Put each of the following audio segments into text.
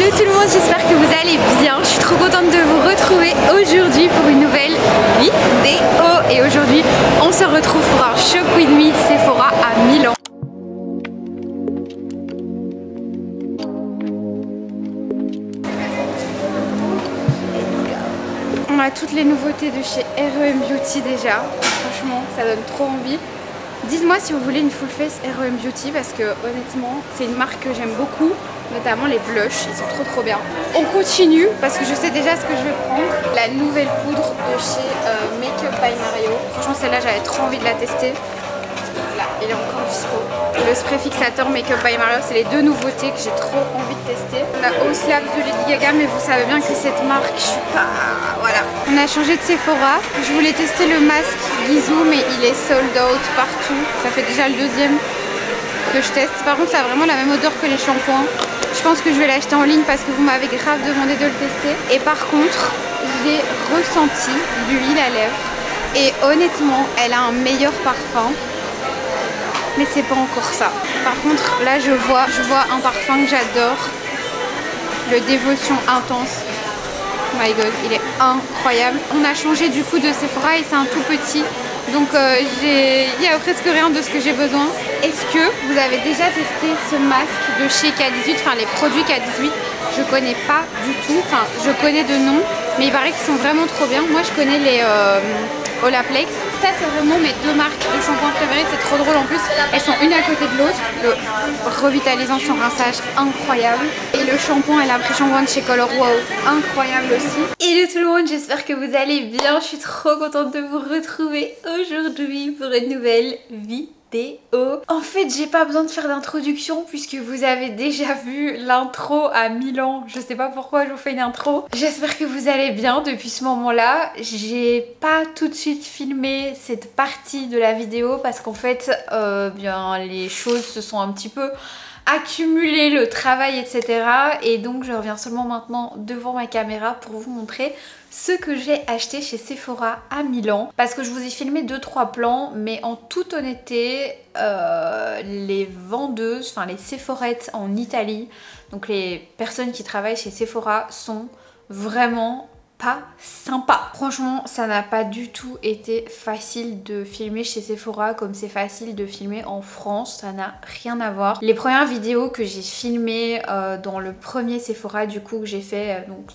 Hello tout le monde, j'espère que vous allez bien. Je suis trop contente de vous retrouver aujourd'hui pour une nouvelle vidéo. Et aujourd'hui, on se retrouve pour un Shop With Me Sephora à Milan. On a toutes les nouveautés de chez R.E.M. Beauty déjà. Franchement, ça donne trop envie. Dites-moi si vous voulez une full face R.E.M. Beauty parce que honnêtement, c'est une marque que j'aime beaucoup. Notamment les blushs, ils sont trop bien. On continue parce que je sais déjà ce que je vais prendre. La nouvelle poudre de chez Makeup by Mario. Franchement celle-là j'avais trop envie de la tester. Là, il est encore dispo. Le spray fixateur Makeup by Mario, c'est les deux nouveautés que j'ai trop envie de tester. On a Oslab de Lady Gaga, mais vous savez bien que cette marque, je suis pas... Voilà. On a changé de Sephora. Je voulais tester le masque Gisou, mais il est sold out partout. Ça fait déjà le deuxième que je teste. Par contre ça a vraiment la même odeur que les shampoings. Je pense que je vais l'acheter en ligne parce que vous m'avez grave demandé de le tester. Et par contre, j'ai ressenti l'huile à lèvres. Et honnêtement, elle a un meilleur parfum. Mais c'est pas encore ça. Par contre, là je vois un parfum que j'adore. Le Dévotion Intense. Oh my god, il est incroyable. On a changé du coup de Sephora et c'est un tout petit. Donc il y a presque rien de ce que j'ai besoin. Est-ce que vous avez déjà testé ce masque de chez K18, enfin les produits K18? Je connais pas du tout, enfin je connais de nom, mais il paraît qu'ils sont vraiment trop bien. Moi je connais les Olaplex. Ça c'est vraiment mes deux marques de shampoing préférées, c'est trop drôle en plus. Elles sont une à côté de l'autre. Le revitalisant sans rinçage, incroyable. Et le shampoing et l'après-shampoing de chez Color Wow, incroyable aussi. Hello tout le monde, j'espère que vous allez bien. Je suis trop contente de vous retrouver aujourd'hui pour une nouvelle vidéo. En fait j'ai pas besoin de faire d'introduction puisque vous avez déjà vu l'intro à Milan. Je sais pas pourquoi je vous fais une intro. J'espère que vous allez bien depuis ce moment là. J'ai pas tout de suite filmé cette partie de la vidéo parce qu'en fait bien les choses se sont un petit peu accumulées, le travail etc. Et donc je reviens seulement maintenant devant ma caméra pour vous montrer ce que j'ai acheté chez Sephora à Milan. Parce que je vous ai filmé 2-3 plans, mais en toute honnêteté, les vendeuses, enfin les Sephorettes en Italie, donc les personnes qui travaillent chez Sephora sont vraiment pas sympa. Franchement, ça n'a pas du tout été facile de filmer chez Sephora comme c'est facile de filmer en France. Ça n'a rien à voir. Les premières vidéos que j'ai filmées dans le premier Sephora du coup que j'ai fait, donc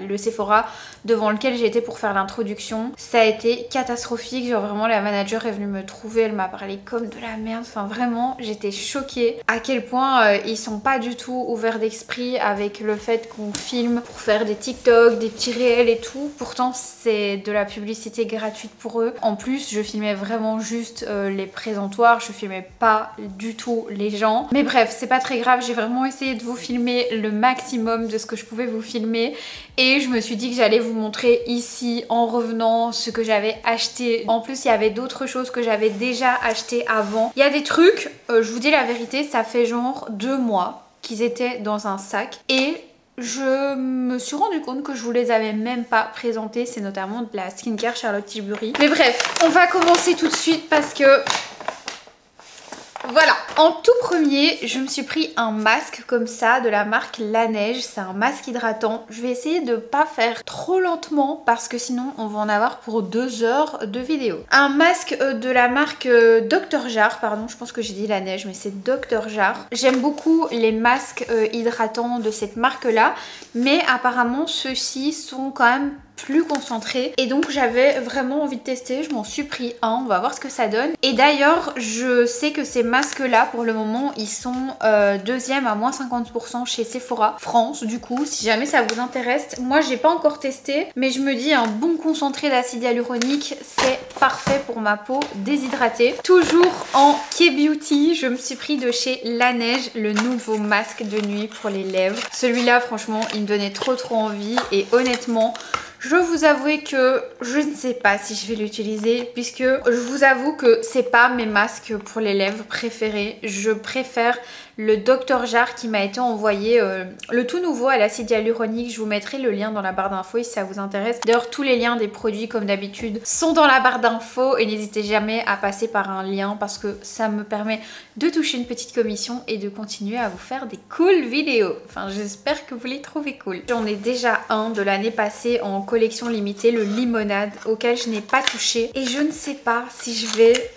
le Sephora devant lequel j'ai été pour faire l'introduction, ça a été catastrophique. Genre vraiment la manager est venue me trouver, elle m'a parlé comme de la merde. Enfin vraiment, j'étais choquée à quel point ils sont pas du tout ouverts d'esprit avec le fait qu'on filme pour faire des TikTok, des petits réels et tout. Pourtant c'est de la publicité gratuite pour eux. En plus je filmais vraiment juste les présentoirs, je filmais pas du tout les gens. Mais bref, c'est pas très grave, j'ai vraiment essayé de vous filmer le maximum de ce que je pouvais vous filmer. Et je me suis dit que j'allais vous montrer ici en revenant ce que j'avais acheté. En plus il y avait d'autres choses que j'avais déjà acheté avant. Il y a des trucs, je vous dis la vérité, ça fait genre 2 mois qu'ils étaient dans un sac. Et je me suis rendu compte que je vous les avais même pas présentés. C'est notamment de la skincare Charlotte Tilbury. Mais bref, on va commencer tout de suite parce que... Voilà, en tout premier, je me suis pris un masque comme ça de la marque La Neige. C'est un masque hydratant. Je vais essayer de pas faire trop lentement parce que sinon on va en avoir pour 2 heures de vidéo. Un masque de la marque Dr Jart, pardon, je pense que j'ai dit La Neige mais c'est Dr Jart. J'aime beaucoup les masques hydratants de cette marque là, mais apparemment ceux-ci sont quand même plus concentré et donc j'avais vraiment envie de tester. Je m'en suis pris un, on va voir ce que ça donne. Et d'ailleurs je sais que ces masques là pour le moment ils sont deuxième à moins 50% chez Sephora France. Du coup si jamais ça vous intéresse, moi j'ai pas encore testé mais je me dis un bon concentré d'acide hyaluronique c'est parfait pour ma peau déshydratée. Toujours en K-Beauty, je me suis pris de chez La Neige le nouveau masque de nuit pour les lèvres. Celui-là franchement il me donnait trop envie et honnêtement Je vous avoue que je ne sais pas si je vais l'utiliser puisque je vous avoue que c'est pas mes masques pour les lèvres préférés. Je préfère le Dr Jart qui m'a été envoyé, le tout nouveau à l'acide hyaluronique. Je vous mettrai le lien dans la barre d'infos si ça vous intéresse. D'ailleurs tous les liens des produits comme d'habitude sont dans la barre d'infos et n'hésitez jamais à passer par un lien parce que ça me permet de toucher une petite commission et de continuer à vous faire des cool vidéos. Enfin j'espère que vous les trouvez cool. J'en ai déjà un de l'année passée en collection limitée, le limonade, auquel je n'ai pas touché et je ne sais pas si je vais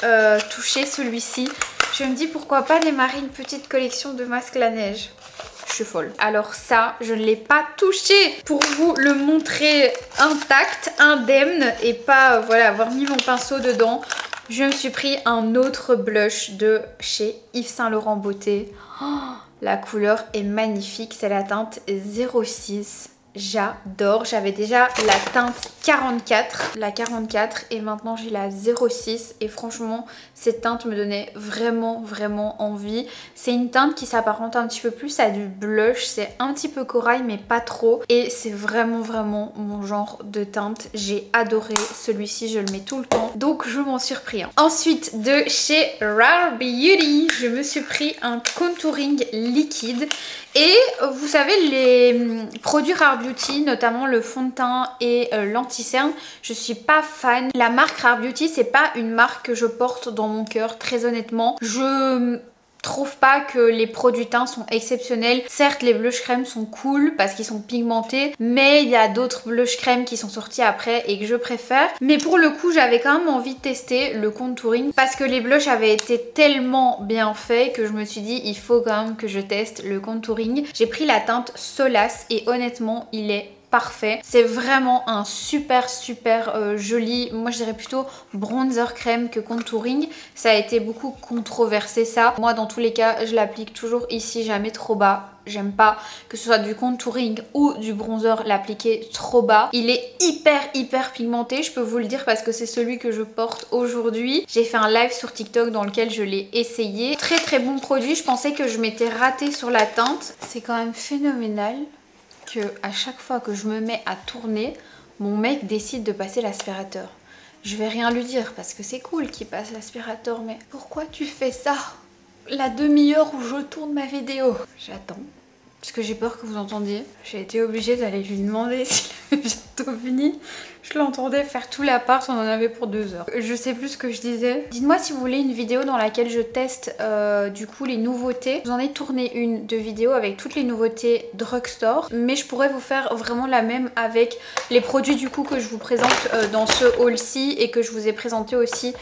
toucher celui-ci. Je me dis pourquoi pas démarrer une petite collection de masques la neige. Je suis folle. Alors ça, je ne l'ai pas touché pour vous le montrer intact, indemne et pas voilà avoir mis mon pinceau dedans. Je me suis pris un autre blush de chez Yves Saint Laurent Beauté. Oh, la couleur est magnifique, c'est la teinte 06. J'adore, j'avais déjà la teinte 44, la 44 et maintenant j'ai la 06 et franchement cette teinte me donnait vraiment envie. C'est une teinte qui s'apparente un petit peu plus à du blush, c'est un petit peu corail mais pas trop et c'est vraiment mon genre de teinte. J'ai adoré celui-ci, je le mets tout le temps donc je m'en suis repris un. Ensuite de chez Rare Beauty, je me suis pris un contouring liquide. Et vous savez les produits Rare Beauty, notamment le fond de teint et l'anti-cerne, je suis pas fan. La marque Rare Beauty, c'est pas une marque que je porte dans mon cœur, très honnêtement. Je trouve pas que les produits teints sont exceptionnels. Certes les blush crème sont cool parce qu'ils sont pigmentés, mais il y a d'autres blush crème qui sont sortis après et que je préfère. Mais pour le coup j'avais quand même envie de tester le contouring parce que les blushs avaient été tellement bien faits que je me suis dit il faut quand même que je teste le contouring. J'ai pris la teinte Solace et honnêtement il est parfait. C'est vraiment un super joli, moi je dirais plutôt bronzer crème que contouring. Ça a été beaucoup controversé ça. Moi dans tous les cas je l'applique toujours ici, jamais trop bas. J'aime pas que ce soit du contouring ou du bronzer l'appliquer trop bas. Il est hyper pigmenté, je peux vous le dire parce que c'est celui que je porte aujourd'hui. J'ai fait un live sur TikTok dans lequel je l'ai essayé. Très bon produit, je pensais que je m'étais ratée sur la teinte. C'est quand même phénoménal que à chaque fois que je me mets à tourner, mon mec décide de passer l'aspirateur. Je vais rien lui dire parce que c'est cool qu'il passe l'aspirateur, mais pourquoi tu fais ça la demi-heure où je tourne ma vidéo? J'attends parce que j'ai peur que vous entendiez. J'ai été obligée d'aller lui demander s'il avait bientôt fini. Je l'entendais faire tout l'appart, on en avait pour 2 heures. Je sais plus ce que je disais. Dites-moi si vous voulez une vidéo dans laquelle je teste du coup les nouveautés. J'en ai tourné une de vidéo avec toutes les nouveautés drugstore, mais je pourrais vous faire vraiment la même avec les produits du coup que je vous présente dans ce haul-ci et que je vous ai présenté aussi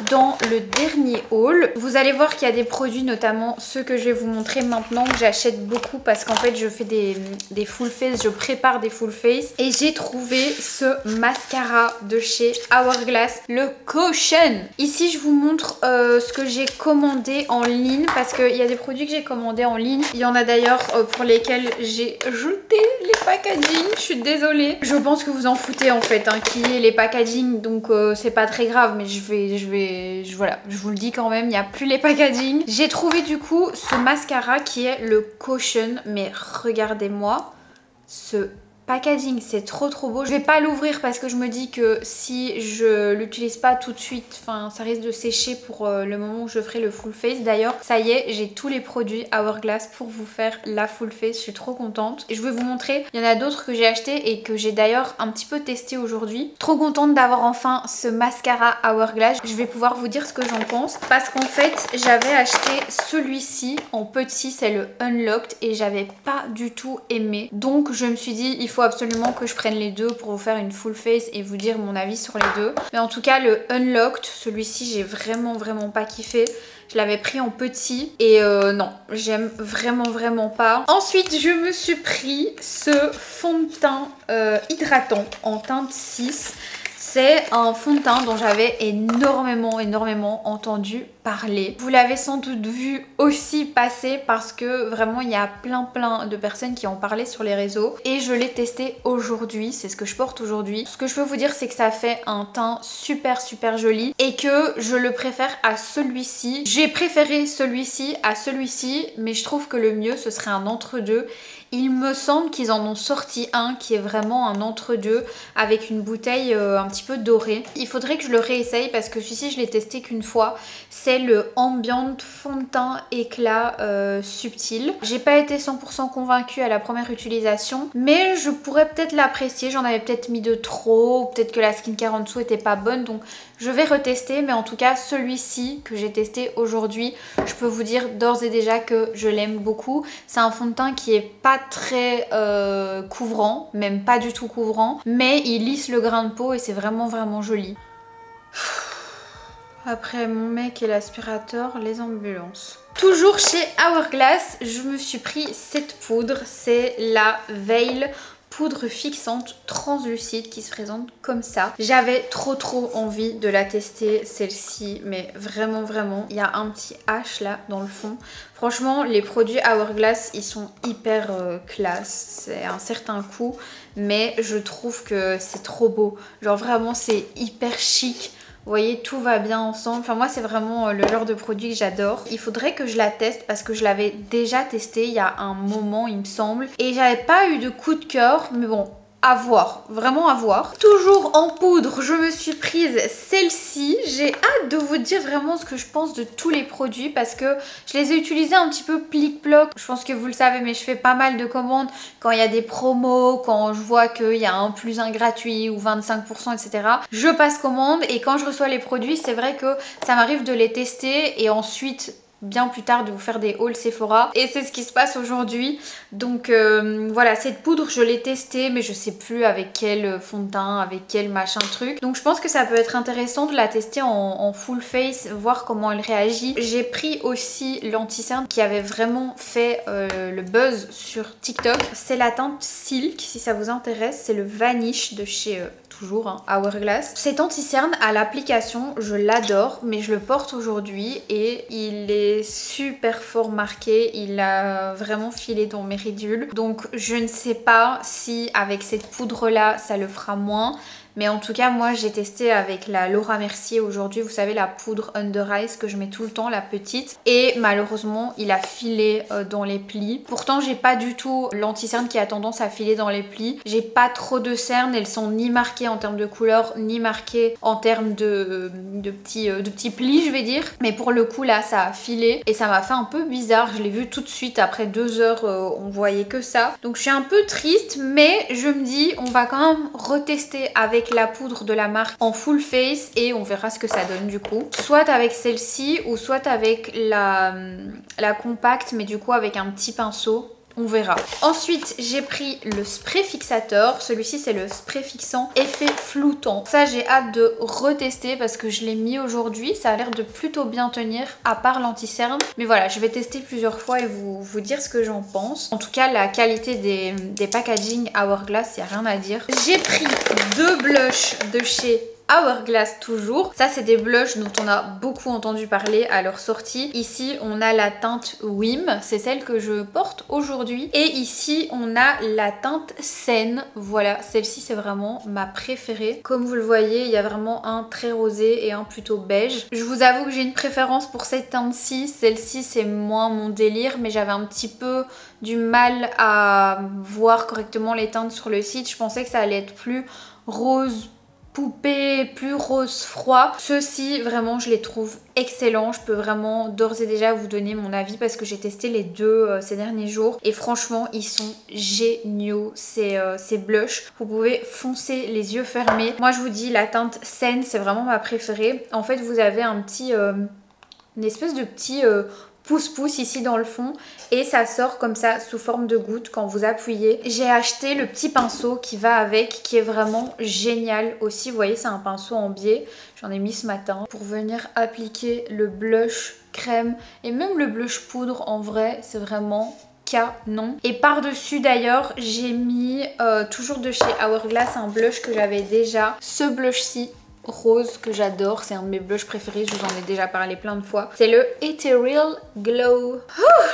dans le dernier haul. Vous allez voir qu'il y a des produits, notamment ceux que je vais vous montrer maintenant, que j'achète beaucoup parce qu'en fait je fais des full face, je prépare des full face et j'ai trouvé ce mascara de chez Hourglass, le Caution. Ici je vous montre ce que j'ai commandé en ligne parce qu'il y a des produits que j'ai commandés en ligne. Il y en a d'ailleurs pour lesquels j'ai jeté les packaging. Je suis désolée. Je pense que vous en foutez en fait hein, qui est les packaging, donc c'est pas très grave, mais voilà, je vous le dis quand même, il n'y a plus les packaging. J'ai trouvé du coup ce mascara qui est le Caution, mais regardez-moi ce packaging, c'est trop beau. Je vais pas l'ouvrir parce que je me dis que si je l'utilise pas tout de suite, enfin ça risque de sécher pour le moment où je ferai le full face. D'ailleurs ça y est, j'ai tous les produits Hourglass pour vous faire la full face, je suis trop contente. Et je vais vous montrer, il y en a d'autres que j'ai acheté et que j'ai d'ailleurs un petit peu testé aujourd'hui. Trop contente d'avoir enfin ce mascara Hourglass. Je vais pouvoir vous dire ce que j'en pense parce qu'en fait j'avais acheté celui-ci en petit, c'est le Unlocked et j'avais pas du tout aimé. Donc je me suis dit il faut absolument que je prenne les deux pour vous faire une full face et vous dire mon avis sur les deux. Mais en tout cas le Unlocked, celui-ci j'ai vraiment pas kiffé. Je l'avais pris en petit et non, j'aime vraiment pas. Ensuite je me suis pris ce fond de teint hydratant en teinte 6. C'est un fond de teint dont j'avais énormément entendu parler. Vous l'avez sans doute vu aussi passer parce que vraiment il y a plein de personnes qui en parlaient sur les réseaux et je l'ai testé aujourd'hui, c'est ce que je porte aujourd'hui. Ce que je peux vous dire c'est que ça fait un teint super joli et que je le préfère à celui-ci. J'ai préféré celui-ci à celui-ci, mais je trouve que le mieux ce serait un entre-deux. Il me semble qu'ils en ont sorti un qui est vraiment un entre-deux avec une bouteille un petit peu dorée. Il faudrait que je le réessaye parce que celui-ci je l'ai testé qu'une fois. C'est le Ambient fond de teint éclat subtil. J'ai pas été 100% convaincue à la première utilisation, mais je pourrais peut-être l'apprécier. J'en avais peut-être mis de trop, ou peut-être que la skincare en dessous était pas bonne, donc je vais retester. Mais en tout cas celui-ci que j'ai testé aujourd'hui, je peux vous dire d'ores et déjà que je l'aime beaucoup. C'est un fond de teint qui est pas très couvrant, même pas du tout couvrant, mais il lisse le grain de peau et c'est vraiment joli. Après mon mec et l'aspirateur, les ambulances. Toujours chez Hourglass, je me suis pris cette poudre, c'est la Veil poudre fixante translucide qui se présente comme ça. J'avais trop envie de la tester celle-ci, mais vraiment il y a un petit H là dans le fond. Franchement les produits Hourglass ils sont hyper classe, c'est un certain coût, mais je trouve que c'est trop beau. Genre vraiment c'est hyper chic. Vous voyez, tout va bien ensemble. Enfin, moi, c'est vraiment le genre de produit que j'adore. Il faudrait que je la teste parce que je l'avais déjà testé il y a un moment, il me semble. Et j'avais pas eu de coup de cœur. Mais bon, à voir, vraiment à voir. Toujours en poudre, je me suis prise celle-ci. J'ai hâte de vous dire vraiment ce que je pense de tous les produits parce que je les ai utilisés un petit peu plic-ploc. Je pense que vous le savez, mais je fais pas mal de commandes quand il y a des promos, quand je vois qu'il y a un plus un gratuit ou 25%, etc. Je passe commande et quand je reçois les produits, c'est vrai que ça m'arrive de les tester et ensuite bien plus tard de vous faire des hauls Sephora et c'est ce qui se passe aujourd'hui. Donc voilà, cette poudre je l'ai testée mais je sais plus avec quel fond de teint, avec quel machin truc, donc je pense que ça peut être intéressant de la tester en full face, voir comment elle réagit. J'ai pris aussi l'anti-cerne qui avait vraiment fait le buzz sur TikTok, c'est la teinte Silk si ça vous intéresse, c'est le Vanish de chez toujours hein, Hourglass. Cet anti-cerne à l'application je l'adore, mais je le porte aujourd'hui et il est super fort marqué, il a vraiment filé dans mes ridules, donc je ne sais pas si avec cette poudre là ça le fera moins. Mais en tout cas moi j'ai testé avec la Laura Mercier aujourd'hui, vous savez la poudre Under Eyes que je mets tout le temps, la petite, et malheureusement il a filé dans les plis. Pourtant j'ai pas du tout l'anti-cerne qui a tendance à filer dans les plis, j'ai pas trop de cernes, elles sont ni marquées en termes de couleur ni marquées en termes de petits plis je vais dire, mais pour le coup là ça a filé et ça m'a fait un peu bizarre, je l'ai vu tout de suite après 2 heures on voyait que ça, donc je suis un peu triste, mais je me dis on va quand même retester avec la poudre de la marque en full face et on verra ce que ça donne du coup. Soit avec celle-ci ou soit avec la compacte mais du coup avec un petit pinceau. On verra. Ensuite, j'ai pris le spray fixateur. Celui-ci, c'est le spray fixant effet floutant. Ça, j'ai hâte de retester parce que je l'ai mis aujourd'hui. Ça a l'air de plutôt bien tenir, à part l'anti-cerne. Mais voilà, je vais tester plusieurs fois et vous dire ce que j'en pense. En tout cas, la qualité des packaging Hourglass, il n'y a rien à dire. J'ai pris 2 blushs de chez Hourglass toujours. Ça c'est des blushs dont on a beaucoup entendu parler à leur sortie. Ici on a la teinte Wim, c'est celle que je porte aujourd'hui. Et ici on a la teinte Sen. Voilà, celle-ci c'est vraiment ma préférée. Comme vous le voyez, il y a vraiment un très rosé et un plutôt beige. Je vous avoue que j'ai une préférence pour cette teinte-ci. Celle-ci c'est moins mon délire, mais j'avais un petit peu du mal à voir correctement les teintes sur le site. Je pensais que ça allait être plus rose poupée, plus rose froid. Ceux-ci vraiment je les trouve excellents. Je peux vraiment d'ores et déjà vous donner mon avis parce que j'ai testé les deux ces derniers jours et franchement ils sont géniaux ces blushs. Vous pouvez foncer les yeux fermés. Moi je vous dis la teinte Sen c'est vraiment ma préférée. En fait vous avez un petit une espèce de petit pouce-pouce ici dans le fond et ça sort comme ça sous forme de goutte quand vous appuyez. J'ai acheté le petit pinceau qui va avec qui est vraiment génial aussi. Vous voyez c'est un pinceau en biais, j'en ai mis ce matin pour venir appliquer le blush crème et même le blush poudre. En vrai c'est vraiment canon. Et par dessus d'ailleurs j'ai mis toujours de chez Hourglass un blush que j'avais déjà, ce blush ci rose que j'adore, c'est un de mes blushs préférés, je vous en ai déjà parlé plein de fois. C'est le Ethereal Glow.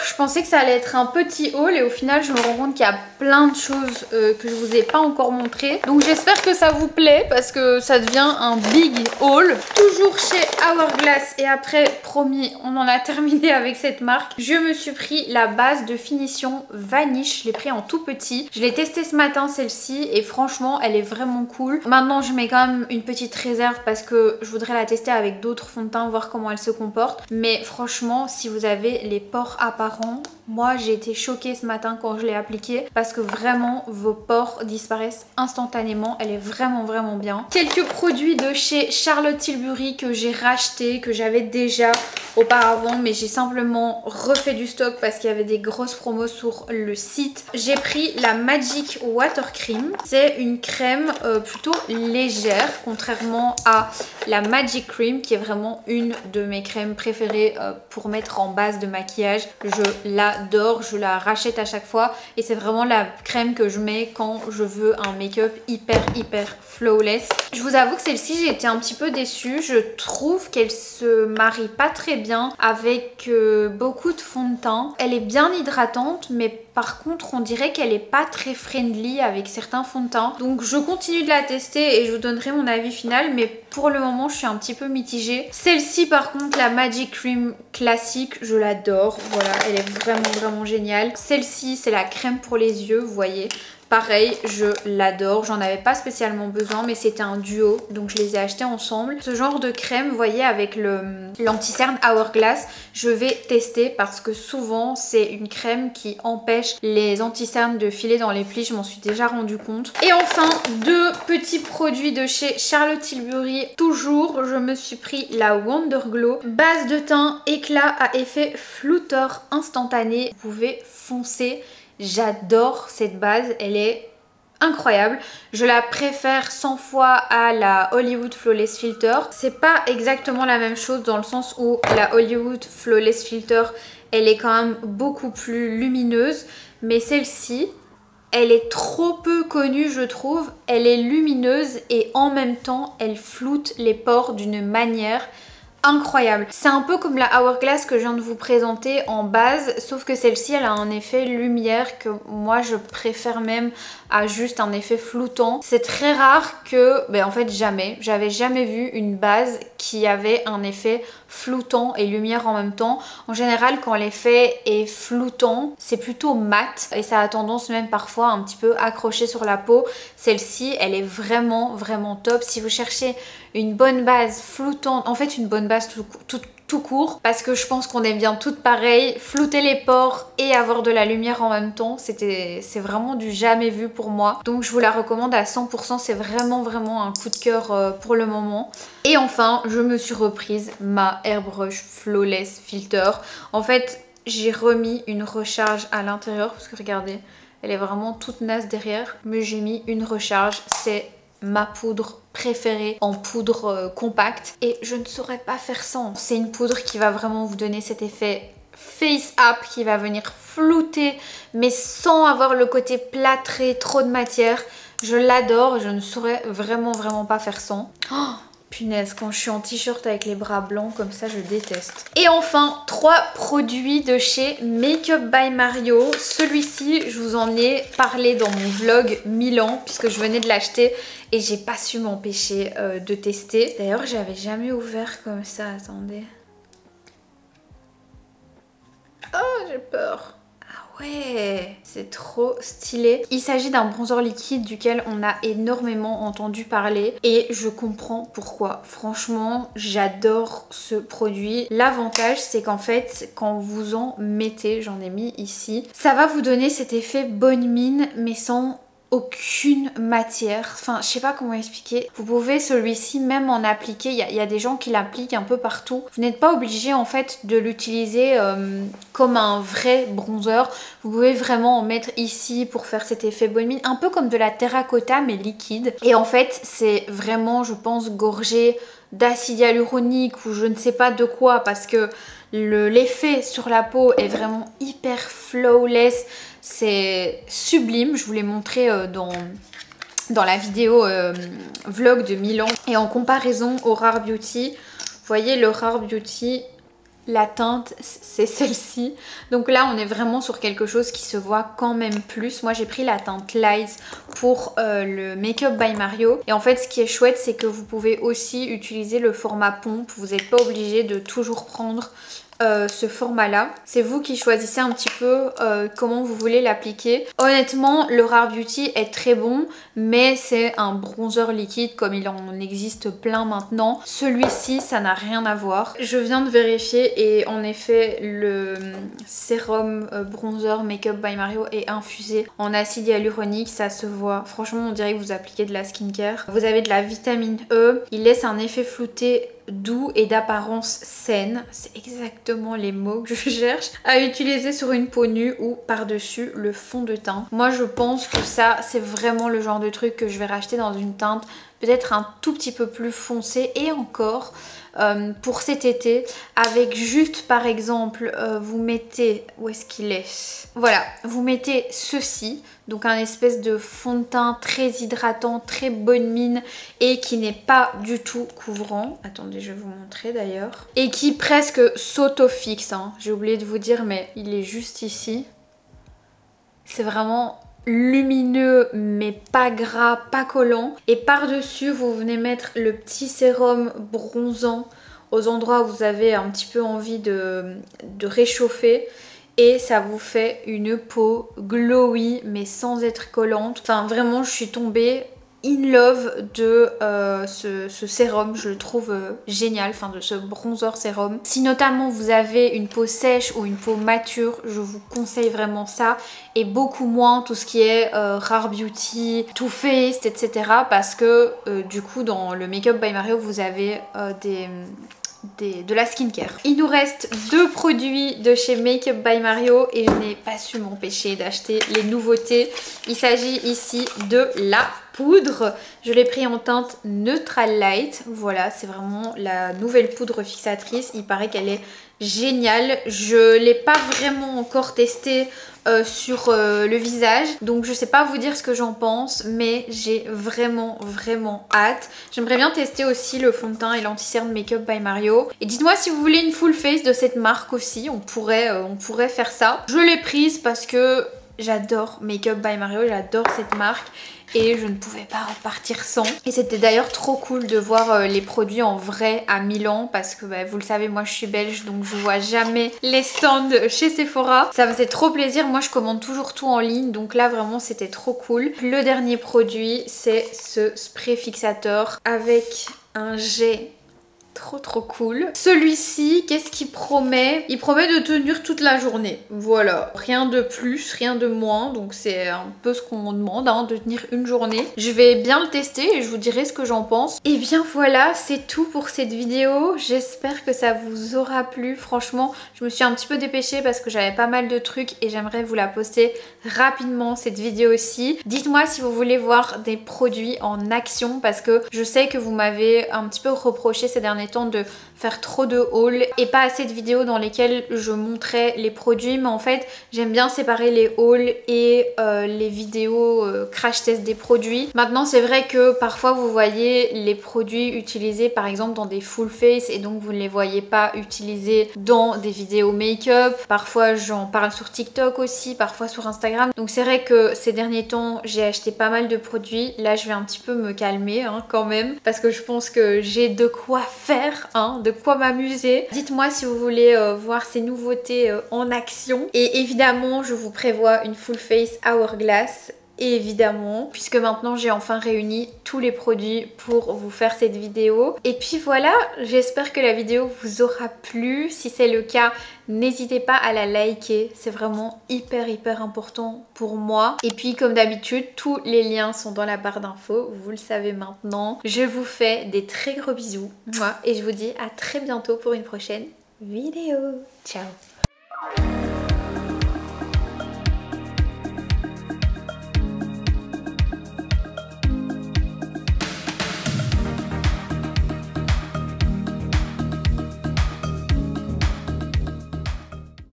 Je pensais que ça allait être un petit haul et au final je me rends compte qu'il y a plein de choses que je vous ai pas encore montré. Donc j'espère que ça vous plaît parce que ça devient un big haul. Toujours chez Hourglass et après, promis, on en a terminé avec cette marque. Je me suis pris la base de finition Vanish, je l'ai pris en tout petit. Je l'ai testée ce matin celle-ci et franchement elle est vraiment cool. Maintenant je mets quand même une petite réserve parce que je voudrais la tester avec d'autres fonds de teint, voir comment elle se comporte. Mais franchement, si vous avez les pores apparents, moi j'ai été choquée ce matin quand je l'ai appliquée parce que vraiment vos pores disparaissent instantanément. Elle est vraiment bien. Quelques produits de chez Charlotte Tilbury que j'ai racheté, que j'avais déjà auparavant, mais j'ai simplement refait du stock parce qu'il y avait des grosses promos sur le site. J'ai pris la Magic Water Cream. C'est une crème plutôt légère, contrairement à la Magic Cream qui est vraiment une de mes crèmes préférées pour mettre en base de maquillage. Je l'adore, je la rachète à chaque fois et c'est vraiment la crème que je mets quand je veux un make-up hyper flawless. Je vous avoue que celle-ci j'ai été un petit peu déçue. Je trouve qu'elle se marie pas très bien avec beaucoup de fond de teint. Elle est bien hydratante mais par contre on dirait qu'elle est pas très friendly avec certains fonds de teint. Donc je continue de la tester et je vous donnerai mon avis final, mais pour le moment je suis un petit peu mitigée. Celle-ci par contre, la Magic Cream classique, je l'adore. Voilà, elle est vraiment géniale. Celle-ci c'est la crème pour les yeux, vous voyez. Pareil, je l'adore. J'en avais pas spécialement besoin, mais c'était un duo, donc je les ai achetés ensemble. Ce genre de crème, vous voyez, avec l'anti-cerne Hourglass, je vais tester parce que souvent, c'est une crème qui empêche les anti-cernes de filer dans les plis. Je m'en suis déjà rendu compte. Et enfin, deux petits produits de chez Charlotte Tilbury. Toujours, je me suis pris la Wonder Glow. Base de teint, éclat à effet flouteur instantané. Vous pouvez foncer. J'adore cette base, elle est incroyable. Je la préfère 100 fois à la Hollywood Flawless Filter. C'est pas exactement la même chose dans le sens où la Hollywood Flawless Filter, elle est quand même beaucoup plus lumineuse. Mais celle-ci, elle est trop peu connue je trouve. Elle est lumineuse et en même temps, elle floute les pores d'une manière incroyable. C'est un peu comme la Hourglass que je viens de vous présenter en base, sauf que celle-ci elle a un effet lumière que moi je préfère même à juste un effet floutant. C'est très rare que, en fait j'avais jamais vu une base qui avait un effet floutant et lumière en même temps. En général quand l'effet est floutant, c'est plutôt mat et ça a tendance même parfois un petit peu accrocher sur la peau. Celle-ci elle est vraiment top. Si vous cherchez une bonne base floutante, en fait une bonne base tout court, parce que je pense qu'on est bien toutes pareilles, flouter les pores et avoir de la lumière en même temps, c'est vraiment du jamais vu pour moi. Donc je vous la recommande à 100%, c'est vraiment un coup de cœur pour le moment. Et enfin, je me suis reprise ma Airbrush Flawless Filter. En fait, j'ai remis une recharge à l'intérieur, parce que regardez, elle est vraiment toute naze derrière, mais j'ai mis une recharge, c'est ma poudre préférée en poudre compacte et je ne saurais pas faire sans. C'est une poudre qui va vraiment vous donner cet effet face up qui va venir flouter mais sans avoir le côté plâtré, trop de matière. Je l'adore, je ne saurais vraiment pas faire sans. Oh, punaise, quand je suis en t-shirt avec les bras blancs comme ça, je déteste. Et enfin, 3 produits de chez Makeup by Mario. Celui-ci, je vous en ai parlé dans mon vlog Milan puisque je venais de l'acheter et j'ai pas su m'empêcher de tester. D'ailleurs, j'avais jamais ouvert comme ça, attendez. Oh, j'ai peur. Ouais, c'est trop stylé. Il s'agit d'un bronzer liquide duquel on a énormément entendu parler et je comprends pourquoi. Franchement, j'adore ce produit. L'avantage, c'est qu'en fait, quand vous en mettez, j'en ai mis ici, ça va vous donner cet effet bonne mine mais sans aucune matière. Enfin, je sais pas comment expliquer. Vous pouvez celui-ci même en appliquer. Il y a des gens qui l'appliquent un peu partout. Vous n'êtes pas obligé en fait de l'utiliser comme un vrai bronzer. Vous pouvez vraiment en mettre ici pour faire cet effet bonne mine. Un peu comme de la terracotta mais liquide. Et en fait, c'est vraiment, je pense, gorgé d'acide hyaluronique ou je ne sais pas de quoi parce que l'effet sur la peau est vraiment hyper flawless. C'est sublime, je vous l'ai montré dans la vidéo vlog de Milan. Et en comparaison au Rare Beauty, vous voyez le Rare Beauty, la teinte c'est celle-ci. Donc là on est vraiment sur quelque chose qui se voit quand même plus. Moi j'ai pris la teinte Light pour le Make Up by Mario. Et en fait ce qui est chouette c'est que vous pouvez aussi utiliser le format pompe. Vous n'êtes pas obligé de toujours prendre ce format là. C'est vous qui choisissez un petit peu comment vous voulez l'appliquer. Honnêtement le Rare Beauty est très bon, mais c'est un bronzer liquide comme il en existe plein maintenant. Celui-ci ça n'a rien à voir. Je viens de vérifier et en effet le sérum bronzer Make Up by Mario est infusé en acide hyaluronique. Ça se voit, franchement on dirait que vous appliquez de la skincare. Vous avez de la vitamine E, il laisse un effet flouté doux et d'apparence saine. C'est exactement les mots que je cherche. À utiliser sur une peau nue ou par-dessus le fond de teint. Moi je pense que ça c'est vraiment le genre de truc que je vais racheter dans une teinte peut-être un tout petit peu plus foncé. Et encore pour cet été avec juste par exemple vous mettez, où est-ce qu'il est, voilà, vous mettez ceci, donc un espèce de fond de teint très hydratant, très bonne mine et qui n'est pas du tout couvrant. Attendez, je vais vous montrer d'ailleurs. Et qui presque s'auto-fixe, hein. J'ai oublié de vous dire mais il est juste ici. C'est vraiment lumineux mais pas gras, pas collant. Et par-dessus vous venez mettre le petit sérum bronzant aux endroits où vous avez un petit peu envie de réchauffer. Et ça vous fait une peau glowy mais sans être collante. Enfin vraiment je suis tombée in love de ce sérum, je le trouve génial, enfin de ce bronzer sérum. Si notamment vous avez une peau sèche ou une peau mature, je vous conseille vraiment ça, et beaucoup moins tout ce qui est Rare Beauty, Too Faced, etc. parce que du coup dans le Make Up by Mario vous avez de la skincare. Il nous reste 2 produits de chez Make Up by Mario et je n'ai pas su m'empêcher d'acheter les nouveautés. Il s'agit ici de la poudre. Je l'ai pris en teinte Neutral Light. Voilà, c'est vraiment la nouvelle poudre fixatrice. Il paraît qu'elle est géniale. Je ne l'ai pas vraiment encore testée sur le visage, donc je sais pas vous dire ce que j'en pense, mais j'ai vraiment hâte. J'aimerais bien tester aussi le fond de teint et l'anti-cerne Make Up by Mario. Et dites-moi si vous voulez une full face de cette marque aussi, on pourrait faire ça. Je l'ai prise parce que j'adore Make Up by Mario, j'adore cette marque et je ne pouvais pas repartir sans. Et c'était d'ailleurs trop cool de voir les produits en vrai à Milan parce que bah, vous le savez, moi je suis belge donc je vois jamais les stands chez Sephora. Ça me faisait trop plaisir, moi je commande toujours tout en ligne donc là vraiment c'était trop cool. Le dernier produit c'est ce spray fixateur avec un jet trop cool. Celui-ci, qu'est-ce qu'il promet? Il promet de tenir toute la journée. Voilà, rien de plus, rien de moins. Donc c'est un peu ce qu'on demande, hein, de tenir une journée. Je vais bien le tester et je vous dirai ce que j'en pense. Et bien voilà, c'est tout pour cette vidéo. J'espère que ça vous aura plu. Franchement, je me suis un petit peu dépêchée parce que j'avais pas mal de trucs et j'aimerais vous la poster rapidement cette vidéo aussi. Dites-moi si vous voulez voir des produits en action parce que je sais que vous m'avez un petit peu reproché ces derniers temps de faire trop de hauls et pas assez de vidéos dans lesquelles je montrais les produits, mais en fait j'aime bien séparer les hauls et les vidéos crash test des produits. Maintenant c'est vrai que parfois vous voyez les produits utilisés par exemple dans des full face et donc vous ne les voyez pas utilisés dans des vidéos make-up. Parfois j'en parle sur TikTok aussi, parfois sur Instagram. Donc c'est vrai que ces derniers temps j'ai acheté pas mal de produits. Là je vais un petit peu me calmer hein, quand même parce que je pense que j'ai de quoi faire, hein, de quoi m'amuser. Dites-moi si vous voulez voir ces nouveautés en action. Et évidemment je vous prévois une full face Hourglass. Et évidemment, puisque maintenant j'ai enfin réuni tous les produits pour vous faire cette vidéo. Et puis voilà, j'espère que la vidéo vous aura plu. Si c'est le cas, n'hésitez pas à la liker. C'est vraiment hyper important pour moi. Et puis comme d'habitude, tous les liens sont dans la barre d'infos. Vous le savez maintenant. Je vous fais des très gros bisous. Moi, et je vous dis à très bientôt pour une prochaine vidéo. Ciao!